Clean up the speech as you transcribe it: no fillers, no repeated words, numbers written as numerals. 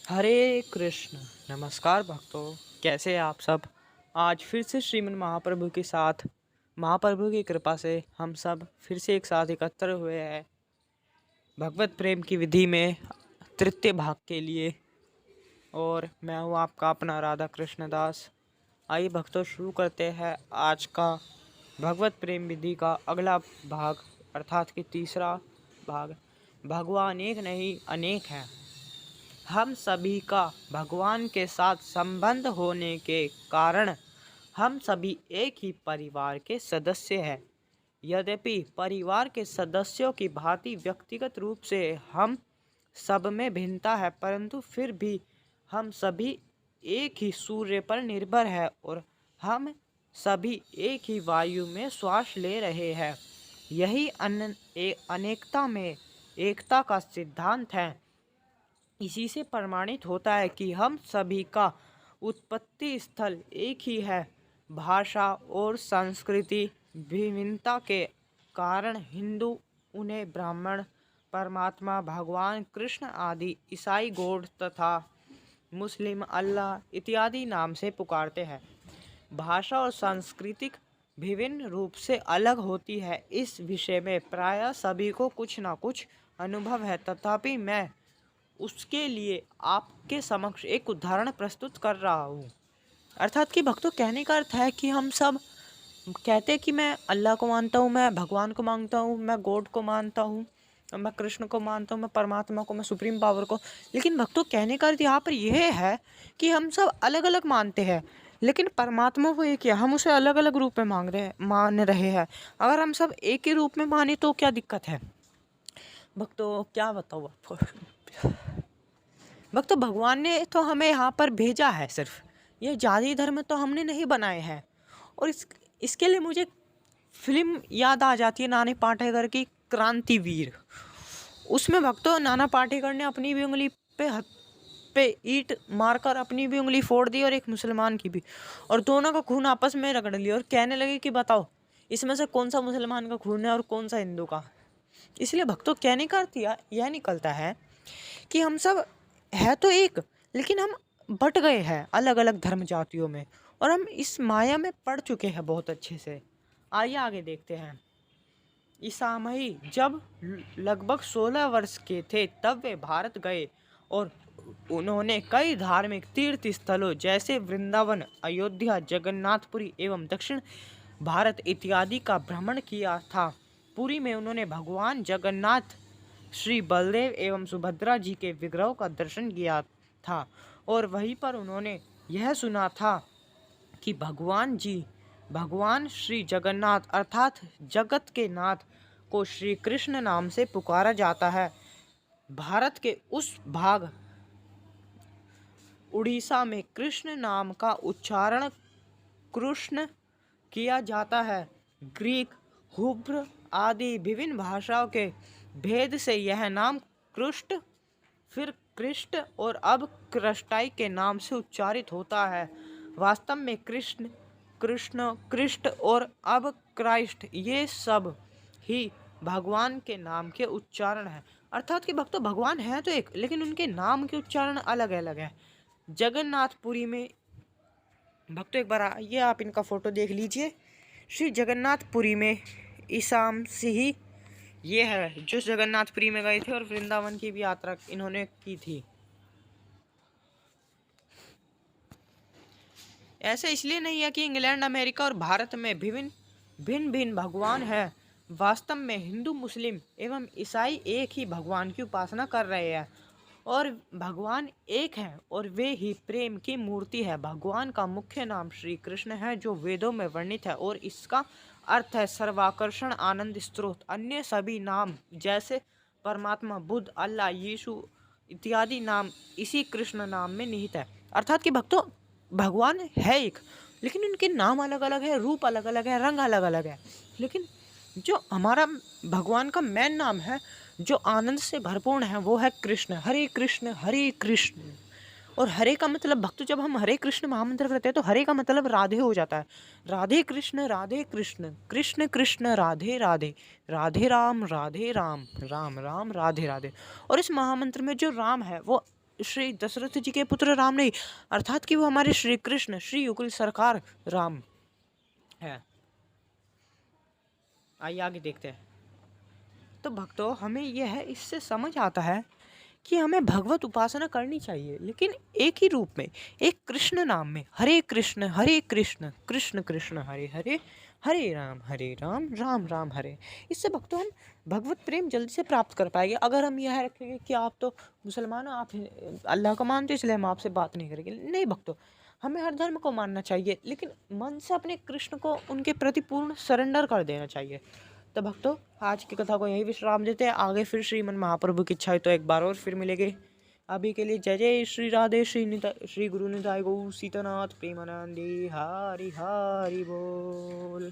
हरे कृष्ण। नमस्कार भक्तों, कैसे हैं आप सब। आज फिर से श्रीमन महाप्रभु के साथ महाप्रभु की कृपा से हम सब फिर से एक साथ एकत्र हुए हैं भगवत प्रेम की विधि में तृतीय भाग के लिए। और मैं हूँ आपका अपना राधा कृष्ण दास। आइए भक्तों, शुरू करते हैं आज का भगवत प्रेम विधि का अगला भाग, अर्थात कि तीसरा भाग। भगवान एक नहीं अनेक हैं। हम सभी का भगवान के साथ संबंध होने के कारण हम सभी एक ही परिवार के सदस्य हैं। यद्यपि परिवार के सदस्यों की भांति व्यक्तिगत रूप से हम सब में भिन्नता है, परंतु फिर भी हम सभी एक ही सूर्य पर निर्भर है और हम सभी एक ही वायु में श्वास ले रहे हैं। यही अनेकता में एकता का सिद्धांत है। इसी से प्रमाणित होता है कि हम सभी का उत्पत्ति स्थल एक ही है। भाषा और संस्कृति विभिन्नता के कारण हिंदू उन्हें ब्राह्मण, परमात्मा, भगवान कृष्ण आदि, ईसाई गॉड तथा मुस्लिम अल्लाह इत्यादि नाम से पुकारते हैं। भाषा और सांस्कृतिक विभिन्न रूप से अलग होती है, इस विषय में प्रायः सभी को कुछ ना कुछ अनुभव है। तथापि मैं उसके लिए आपके समक्ष एक उदाहरण प्रस्तुत कर रहा हूँ। अर्थात कि भक्तों, कहने का अर्थ है कि हम सब कहते हैं कि मैं अल्लाह को मानता हूँ, मैं भगवान को मानता हूँ, मैं गॉड को मानता हूँ, मैं कृष्ण को मानता हूँ, मैं परमात्मा को, मैं सुप्रीम पावर को। लेकिन भक्तों, कहने का अर्थ यहाँ पर यह है कि हम सब अलग अलग मानते हैं, लेकिन परमात्मा वो एक है। हम उसे अलग अलग रूप में मान रहे हैं। अगर हम सब एक ही रूप में माने तो क्या दिक्कत है भक्तों, क्या बताऊँ आपको। भक्तों, भगवान ने तो हमें यहाँ पर भेजा है, सिर्फ ये जाति धर्म तो हमने नहीं बनाए हैं। और इसके लिए मुझे फिल्म याद आ जाती है नाना पाटेकर की क्रांतिवीर। उसमें भक्तों नाना पाटेकर ने अपनी भी उंगली पे ईंट मारकर अपनी भी उंगली फोड़ दी और एक मुसलमान की भी, और दोनों का खून आपस में रगड़ लिया और कहने लगे कि बताओ इसमें से कौन सा मुसलमान का खून है और कौन सा हिंदू का। इसलिए भक्तों, कहने का अर्थ यह निकलता है कि हम सब है तो एक, लेकिन हम बट गए हैं अलग अलग धर्म जातियों में, और हम इस माया में पड़ चुके हैं बहुत अच्छे से। आइए आगे देखते हैं। ईसा मसीह जब लगभग 16 वर्ष के थे तब वे भारत गए और उन्होंने कई धार्मिक तीर्थ स्थलों जैसे वृंदावन, अयोध्या, जगन्नाथपुरी एवं दक्षिण भारत इत्यादि का भ्रमण किया था। पुरी में उन्होंने भगवान जगन्नाथ, श्री बलदेव एवं सुभद्रा जी के विग्रहों का दर्शन किया था, और वहीं पर उन्होंने यह सुना था कि भगवान श्री जगन्नाथ अर्थात जगत के नाथ को श्री कृष्ण नाम से पुकारा जाता है। भारत के उस भाग उड़ीसा में कृष्ण नाम का उच्चारण कृष्ण किया जाता है। ग्रीक, हुब्र आदि विभिन्न भाषाओं के भेद से यह नाम कृष्ण, फिर कृष्ण और अब कृष्टाई के नाम से उच्चारित होता है। वास्तव में कृष्ण, कृष्ण, कृष्ण और अब क्राइस्ट ये सब ही भगवान के नाम के उच्चारण हैं। अर्थात कि भक्तों, भगवान है तो एक, लेकिन उनके नाम के उच्चारण अलग अलग हैं। जगन्नाथपुरी में भक्तों, एक बार आइए आप इनका फोटो देख लीजिए। श्री जगन्नाथपुरी में ईसा मसीह ये है जो जगन्नाथपुरी में गए थे और वृंदावन की भी यात्रा इन्होंने की थी। ऐसा इसलिए नहीं है कि इंग्लैंड, अमेरिका और भारत में भिन्न भिन्न भगवान है। वास्तव में हिंदू, मुस्लिम एवं ईसाई एक ही भगवान की उपासना कर रहे हैं और भगवान एक है और वे ही प्रेम की मूर्ति है। भगवान का मुख्य नाम श्री कृष्ण है जो वेदों में वर्णित है और इसका अर्थ है सर्वाकर्षण, आनंद स्रोत। अन्य सभी नाम जैसे परमात्मा, बुद्ध, अल्लाह, यीशु इत्यादि नाम इसी कृष्ण नाम में निहित है। अर्थात कि भक्तों, भगवान है एक, लेकिन उनके नाम अलग अलग है, रूप अलग अलग है, रंग अलग अलग है। लेकिन जो हमारा भगवान का मेन नाम है जो आनंद से भरपूर्ण है वो है कृष्ण। हरे कृष्ण हरे कृष्ण। और हरे का मतलब भक्त, जब हम हरे कृष्ण महामंत्र करते हैं तो हरे का मतलब राधे हो जाता है। राधे कृष्ण कृष्ण कृष्ण राधे राधे, राधे राम राम राम राधे राधे। और इस महामंत्र में जो राम है वो श्री दशरथ जी के पुत्र राम नहीं, अर्थात कि वो हमारे श्री कृष्ण श्री युगल सरकार राम है। आइए आगे देखते हैं। तो भक्तों, हमें यह है इससे समझ आता है कि हमें भगवत उपासना करनी चाहिए, लेकिन एक ही रूप में, एक कृष्ण नाम में। हरे कृष्ण कृष्ण कृष्ण हरे हरे, हरे राम राम राम हरे। इससे भक्तों हम भगवत प्रेम जल्दी से प्राप्त कर पाएंगे। अगर हम यह रखेंगे कि आप तो मुसलमान हो, आप अल्लाह को मानते हो इसलिए हम आपसे बात नहीं करेंगे, नहीं भक्तों, हमें हर धर्म को मानना चाहिए, लेकिन मन से अपने कृष्ण को उनके प्रति पूर्ण सरेंडर कर देना चाहिए। तो भक्तों, आज की कथा को यही विश्राम देते हैं। आगे फिर श्रीमन महाप्रभु की इच्छा है तो एक बार और फिर मिलेंगे। अभी के लिए जय जय श्री राधे, श्री गुरु निताय गौ सीतानाथ प्रेमानंदी, हरि हरि बोल।